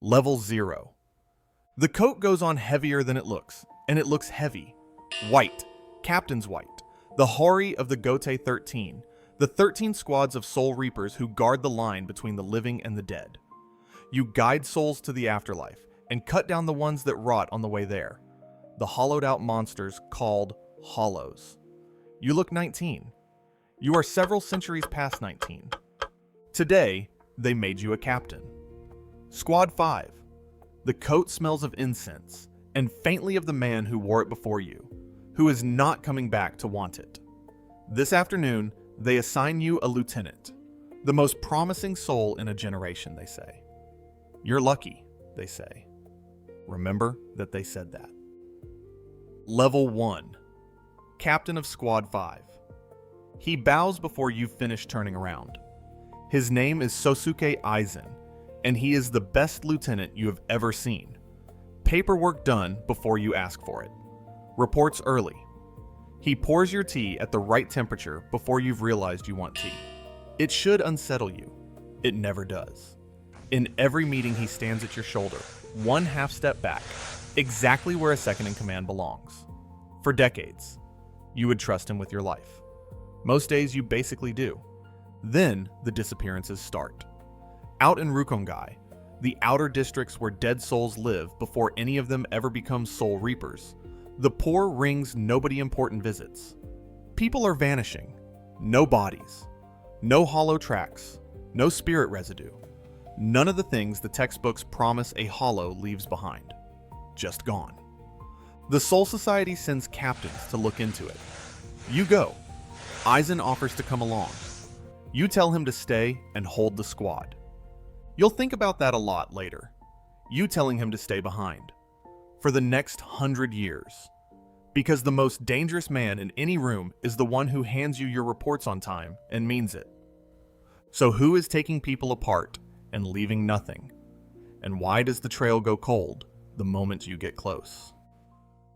Level 0. The coat goes on heavier than it looks, and it looks heavy. White. Captain's White. The haori of the Gote 13. The 13 squads of soul reapers who guard the line between the living and the dead. You guide souls to the afterlife, and cut down the ones that rot on the way there. The hollowed out monsters called hollows. You look 19. You are several centuries past 19. Today, they made you a captain. Squad 5. The coat smells of incense, and faintly of the man who wore it before you, who is not coming back to want it. This afternoon, they assign you a lieutenant, the most promising soul in a generation, they say. You're lucky, they say. Remember that they said that. Level 1. Captain of Squad 5. He bows before you've finished turning around. His name is Sosuke Aizen, and he is the best lieutenant you have ever seen. Paperwork done before you ask for it. Reports early. He pours your tea at the right temperature before you've realized you want tea. It should unsettle you. It never does. In every meeting, he stands at your shoulder, one half step back, exactly where a second in command belongs. For decades, you would trust him with your life. Most days you basically do. Then the disappearances start. Out in Rukongai, the outer districts where dead souls live before any of them ever become soul reapers, the poor rings nobody important visits. People are vanishing. No bodies. No hollow tracks. No spirit residue. None of the things the textbooks promise a hollow leaves behind. Just gone. The Soul Society sends captains to look into it. You go. Aizen offers to come along. You tell him to stay and hold the squad. You'll think about that a lot later. You telling him to stay behind. For the next 100 years. Because the most dangerous man in any room is the one who hands you your reports on time and means it. So who is taking people apart and leaving nothing? And why does the trail go cold the moment you get close?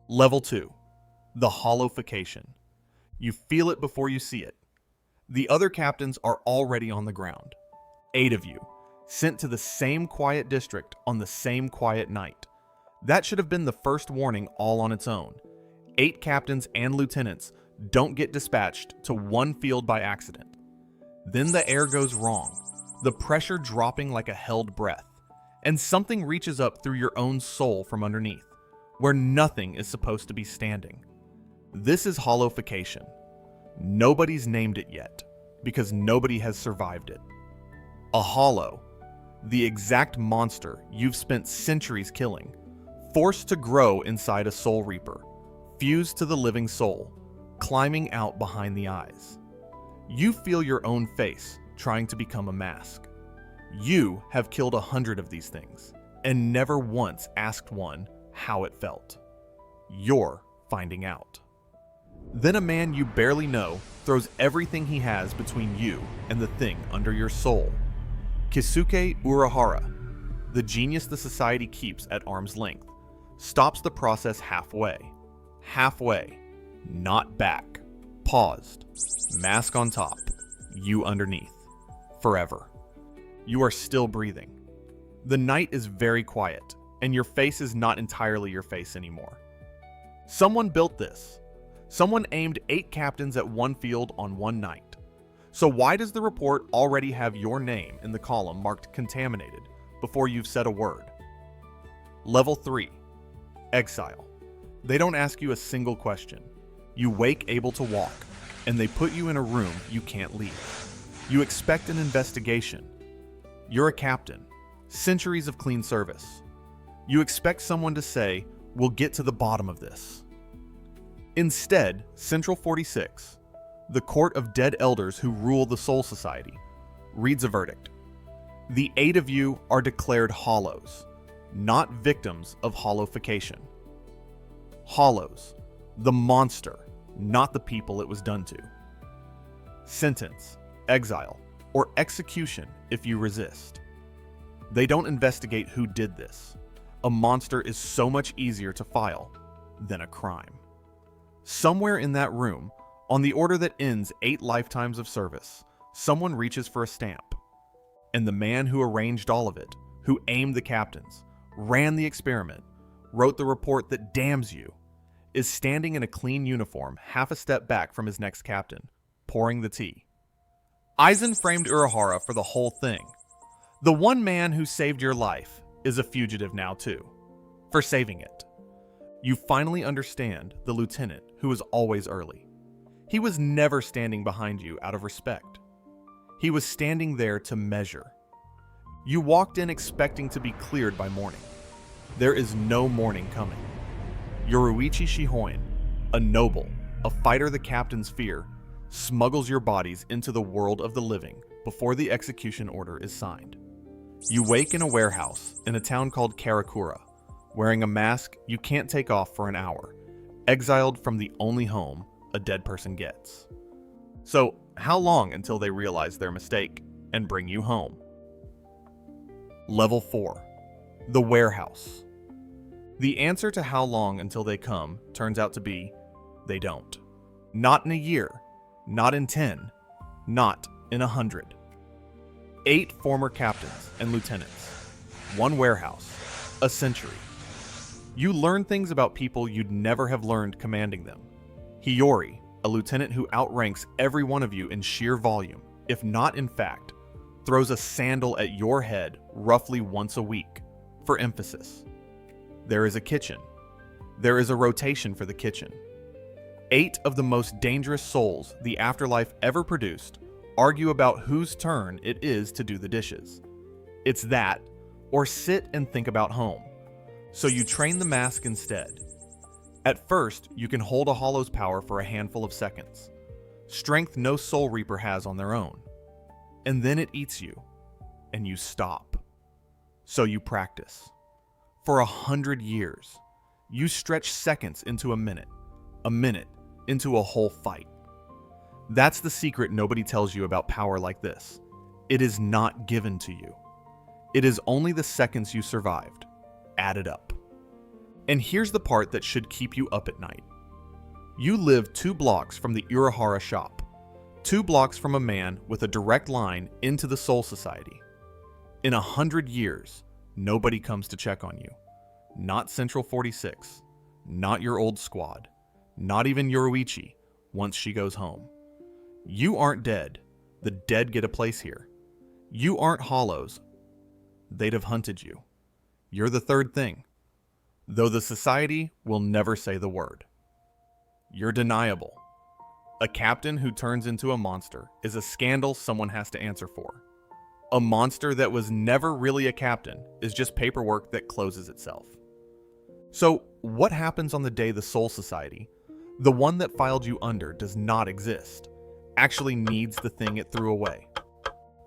Level 2. The hollowification. You feel it before you see it. The other captains are already on the ground. 8 of you, sent to the same quiet district on the same quiet night. That should have been the first warning all on its own. 8 captains and lieutenants don't get dispatched to one field by accident. Then the air goes wrong, the pressure dropping like a held breath, and something reaches up through your own soul from underneath, where nothing is supposed to be standing. This is hollowification. Nobody's named it yet, because nobody has survived it. A hollow, the exact monster you've spent centuries killing, forced to grow inside a soul reaper, fused to the living soul, climbing out behind the eyes. You feel your own face trying to become a mask. You have killed 100 of these things, and never once asked one how it felt. You're finding out. Then a man you barely know throws everything he has between you and the thing under your soul. Kisuke Urahara, the genius the society keeps at arm's length, stops the process halfway. Halfway, not back. Paused. Mask on top. You underneath. Forever. You are still breathing. The night is very quiet, and your face is not entirely your face anymore. Someone built this. Someone aimed 8 captains at one field on one night. So why does the report already have your name in the column marked contaminated before you've said a word? Level 3. Exile. They don't ask you a single question. You wake able to walk, and they put you in a room you can't leave. You expect an investigation. You're a captain. Centuries of clean service. You expect someone to say, "We'll get to the bottom of this." Instead, Central 46, the court of dead elders who rule the Soul Society, reads a verdict. The 8 of you are declared hollows, not victims of hollowification. Hollows, the monster, not the people it was done to. Sentence, exile, or execution if you resist. They don't investigate who did this. A monster is so much easier to file than a crime. Somewhere in that room, on the order that ends 8 lifetimes of service, someone reaches for a stamp. And the man who arranged all of it who aimed the captains, ran the experiment, wrote the report that damns you, is standing in a clean uniform half a step back from his next captain, pouring the tea. Aizen framed Urahara for the whole thing. The one man who saved your life is a fugitive now too, for saving it. You finally understand the lieutenant who was always early. He was never standing behind you out of respect. He was standing there to measure. You walked in expecting to be cleared by morning. There is no morning coming. Yoruichi Shihoin, a noble, a fighter the captains fear, smuggles your bodies into the world of the living before the execution order is signed. You wake in a warehouse in a town called Karakura, wearing a mask you can't take off for an hour, exiled from the only home a dead person gets. So, how long until they realize their mistake and bring you home? Level 4. The warehouse. The answer to how long until they come turns out to be, they don't. Not in a year, not in 10, not in 100. 8 former captains and lieutenants, 1 warehouse, a century. You learn things about people you'd never have learned commanding them. Haori, a lieutenant who outranks every one of you in sheer volume, if not in fact, throws a sandal at your head roughly once a week, for emphasis. There is a kitchen. There is a rotation for the kitchen. 8 of the most dangerous souls the afterlife ever produced argue about whose turn it is to do the dishes. It's that, or sit and think about home. So you train the mask instead. At first, you can hold a hollow's power for a handful of seconds, strength no soul reaper has on their own. And then it eats you, and you stop. So you practice. For 100 years, you stretch seconds into a minute into a whole fight. That's the secret nobody tells you about power like this. It is not given to you. It is only the seconds you survived, added up. And here's the part that should keep you up at night. You live 2 blocks from the Urahara shop, 2 blocks from a man with a direct line into the Soul Society. In 100 years, nobody comes to check on you. Not Central 46, not your old squad, not even Yoruichi once she goes home. You aren't dead. The dead get a place here. You aren't hollows. They'd have hunted you. You're the third thing, though the society will never say the word. You're deniable. A captain who turns into a monster is a scandal someone has to answer for. A monster that was never really a captain is just paperwork that closes itself. So, what happens on the day the Soul Society, the one that filed you under, does not exist, actually needs the thing it threw away?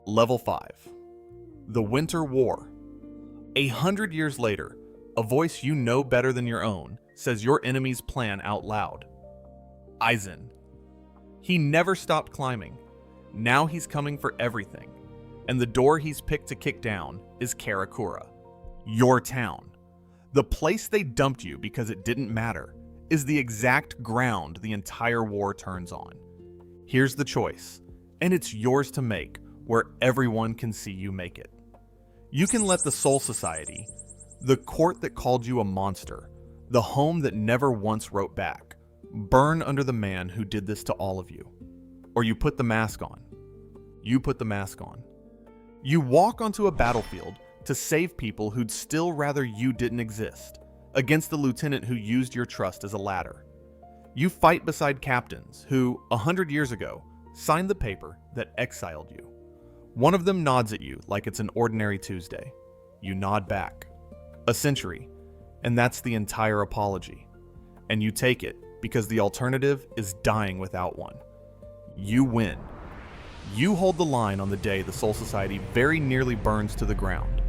Level 5. The Winter War. 100 years later, a voice you know better than your own says your enemy's plan out loud. Aizen. He never stopped climbing. Now he's coming for everything. And the door he's picked to kick down is Karakura. Your town. The place they dumped you because it didn't matter is the exact ground the entire war turns on. Here's the choice, and it's yours to make where everyone can see you make it. You can let the Soul Society, the court that called you a monster, the home that never once wrote back, burn under the man who did this to all of you. Or you put the mask on. You put the mask on. You walk onto a battlefield to save people who'd still rather you didn't exist, against the lieutenant who used your trust as a ladder. You fight beside captains who, 100 years ago, signed the paper that exiled you. One of them nods at you like it's an ordinary Tuesday. You nod back. A century, and that's the entire apology. And you take it because the alternative is dying without one. You win. You hold the line on the day the Soul Society very nearly burns to the ground.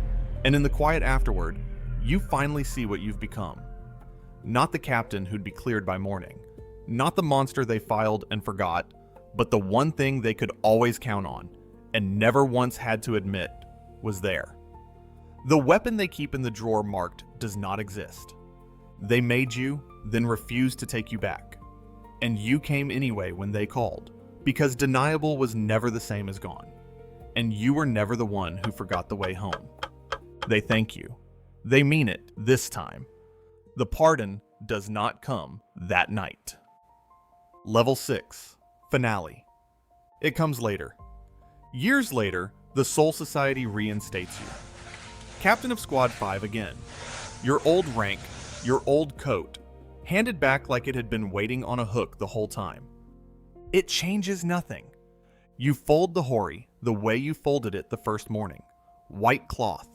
And in the quiet afterward, you finally see what you've become. Not the captain who'd be cleared by morning. Not the monster they filed and forgot, but the one thing they could always count on, and never once had to admit, was there. The weapon they keep in the drawer marked does not exist. They made you, then refused to take you back. And you came anyway when they called, because deniable was never the same as gone. And you were never the one who forgot the way home. They thank you. They mean it this time. The pardon does not come that night. Level 6. Finale. It comes later. Years later, the Soul Society reinstates you. Captain of Squad 5 again. Your old rank, your old coat, handed back like it had been waiting on a hook the whole time. It changes nothing. You fold the haori the way you folded it the first morning. White cloth,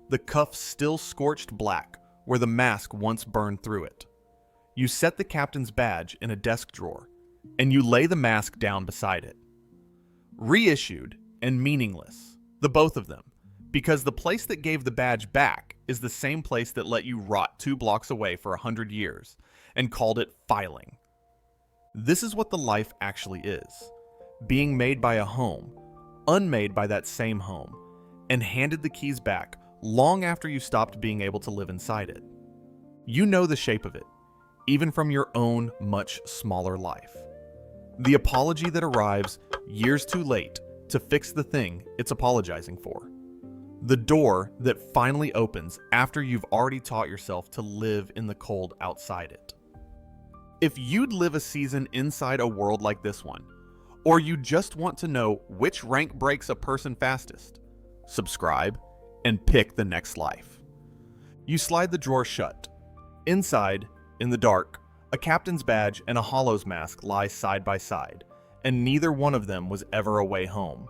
the cuffs still scorched black where the mask once burned through it. You set the captain's badge in a desk drawer, and you lay the mask down beside it. Reissued and meaningless, the both of them, because the place that gave the badge back is the same place that let you rot 2 blocks away for 100 years and called it filing. This is what the life actually is, being made by a home, unmade by that same home, and handed the keys back long after you stopped being able to live inside it. You know the shape of it, even from your own much smaller life. The apology that arrives years too late to fix the thing it's apologizing for. The door that finally opens after you've already taught yourself to live in the cold outside it. If you'd live a season inside a world like this one, or you just want to know which rank breaks a person fastest, subscribe and pick the next life. You slide the drawer shut. Inside, in the dark, a captain's badge and a Hollow's mask lie side by side, and neither one of them was ever a way home.